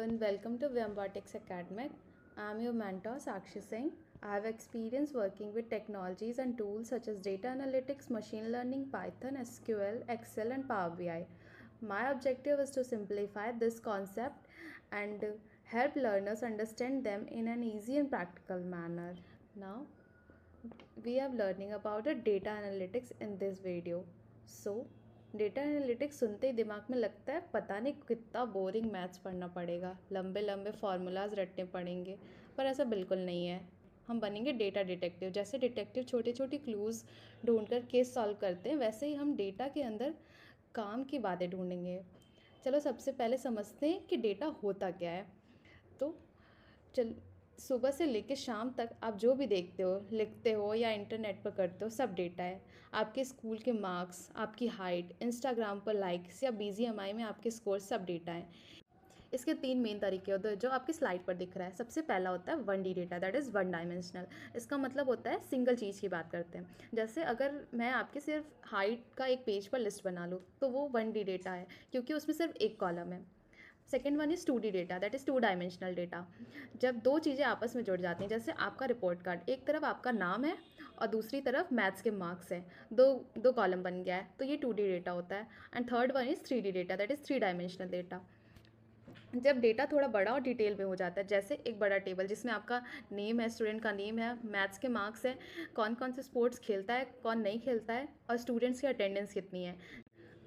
and welcome to Vyambatics Academic. I am your mentor Sakshi Singh. I have experience working with technologies and tools such as data analytics, machine learning, Python, SQL, Excel, and Power BI. My objective is to simplify this concept and help learners understand them in an easy and practical manner. Now, we are learning about the data analytics in this video. So, data analytics सुनते ही दिमाग में लगता है पता नहीं कितना boring maths पढ़ना पड़ेगा, लंबे लंबे फार्मूलाज रटने पड़ेंगे, पर ऐसा बिल्कुल नहीं है। हम बनेंगे डेटा डिटेक्टिव। जैसे डिटेक्टिव छोटे छोटे क्लूज़ ढूंढकर केस सॉल्व करते हैं, वैसे ही हम डेटा के अंदर काम की बातें ढूंढेंगे। चलो सबसे पहले समझते हैं कि डेटा होता क्या है। तो चल सुबह से लेकर शाम तक आप जो भी देखते हो, लिखते हो या इंटरनेट पर करते हो, सब डेटा है। आपके स्कूल के मार्क्स, आपकी हाइट, इंस्टाग्राम पर लाइक्स या BGMI में आपके स्कोर, सब डेटा है। इसके 3 मेन तरीके होते हैं जो आपकी स्लाइड पर दिख रहा है। सबसे पहला होता है 1D data, that is one dimensional. इसका मतलब होता है सिंगल चीज़ की बात करते हैं। जैसे अगर मैं आपके सिर्फ हाइट का एक पेज पर लिस्ट बना लूँ तो वो 1D डेटा है, क्योंकि उसमें सिर्फ एक कॉलम है। Second one is 2D data, that is two dimensional data. जब दो चीज़ें आपस में जुड़ जाती हैं, जैसे आपका रिपोर्ट कार्ड, एक तरफ आपका नाम है और दूसरी तरफ मैथ्स के मार्क्स हैं, दो दो कॉलम बन गया है, तो ये 2D डेटा होता है। And third one is 3D data, that is 3 dimensional data. जब डेटा थोड़ा बड़ा और डिटेल में हो जाता है, जैसे एक बड़ा टेबल जिसमें आपका नेम है, स्टूडेंट का नेम है, मैथ्स के मार्क्स है, कौन कौन से स्पोर्ट्स खेलता है, कौन नहीं खेलता है, और स्टूडेंट्स की अटेंडेंस कितनी है।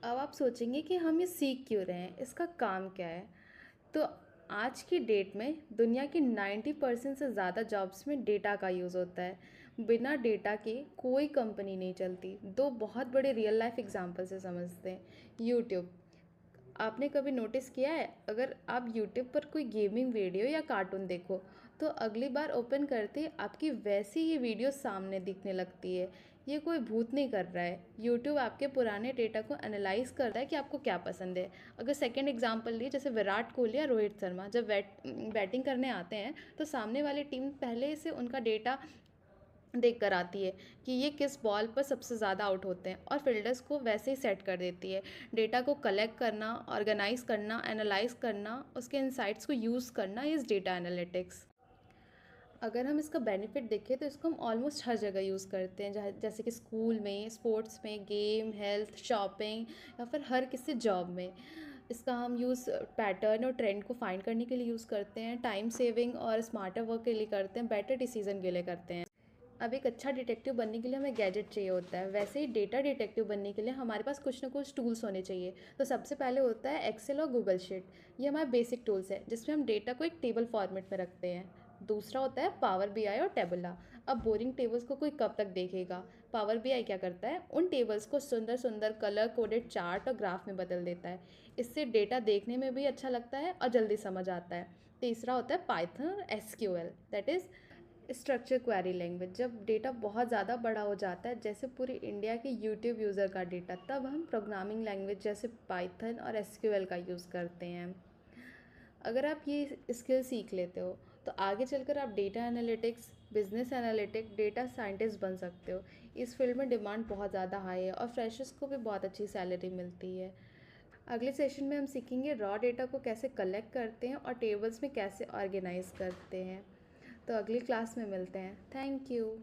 अब आप सोचेंगे कि हम ये सीख क्यों रहे हैं, इसका काम क्या है। तो आज की डेट में दुनिया की 90% से ज़्यादा जॉब्स में डेटा का यूज़ होता है। बिना डेटा के कोई कंपनी नहीं चलती। दो बहुत बड़े रियल लाइफ एग्जांपल से समझते हैं। यूट्यूब, आपने कभी नोटिस किया है, अगर आप यूट्यूब पर कोई गेमिंग वीडियो या कार्टून देखो तो अगली बार ओपन करते ही आपकी वैसी ही वीडियो सामने दिखने लगती है। ये कोई भूत नहीं कर रहा है, यूट्यूब आपके पुराने डेटा को एनालाइज करता है कि आपको क्या पसंद है। अगर सेकंड एग्जांपल लिए, जैसे विराट कोहली या रोहित शर्मा जब बैटिंग करने आते हैं तो सामने वाली टीम पहले से उनका डेटा देख कर आती है कि ये किस बॉल पर सबसे ज़्यादा आउट होते हैं, और फील्डर्स को वैसे ही सेट कर देती है। डेटा को कलेक्ट करना, ऑर्गेनाइज करना, एनालाइज करना, उसके इंसाइट्स को यूज़ करना इज़ डेटा एनालिटिक्स। अगर हम इसका बेनिफिट देखें तो इसको हम ऑलमोस्ट हर जगह यूज़ करते हैं, जैसे कि स्कूल में, स्पोर्ट्स में, गेम, हेल्थ, शॉपिंग, या फिर हर किसी जॉब में। इसका हम यूज़ पैटर्न और ट्रेंड को फाइंड करने के लिए यूज़ करते हैं, टाइम सेविंग और स्मार्टर वर्क के लिए करते हैं, बेटर डिसीजन के लिए करते हैं। अब एक अच्छा डिटेक्टिव बनने के लिए हमें गैजेट चाहिए होता है, वैसे ही डेटा डिटेक्टिव बनने के लिए हमारे पास कुछ ना कुछ टूल्स होने चाहिए। तो सबसे पहले होता है एक्सेल और गूगल शीट। ये हमारे बेसिक टूल्स है जिसमें हम डेटा को एक टेबल फॉर्मेट में रखते हैं। दूसरा होता है पावर BI और टेबुला। अब बोरिंग टेबल्स को कोई कब तक देखेगा। पावर BI क्या करता है, उन टेबल्स को सुंदर सुंदर कलर कोडेड चार्ट और ग्राफ में बदल देता है। इससे डेटा देखने में भी अच्छा लगता है और जल्दी समझ आता है। तीसरा होता है पाइथन और SQL, that is structure query language. जब डेटा बहुत ज़्यादा बड़ा हो जाता है, जैसे पूरी इंडिया के यूट्यूब यूज़र का डेटा, तब हम प्रोग्रामिंग लैंग्वेज जैसे पाइथन और SQL का यूज़ करते हैं। अगर आप ये स्किल सीख लेते हो तो आगे चलकर आप data analytics, business analytic, data scientist बन सकते हो। इस फील्ड में डिमांड बहुत ज़्यादा हाई है और फ्रेशर्स को भी बहुत अच्छी सैलरी मिलती है। अगले सेशन में हम सीखेंगे रॉ डेटा को कैसे कलेक्ट करते हैं और टेबल्स में कैसे ऑर्गेनाइज करते हैं। तो अगली क्लास में मिलते हैं। Thank you.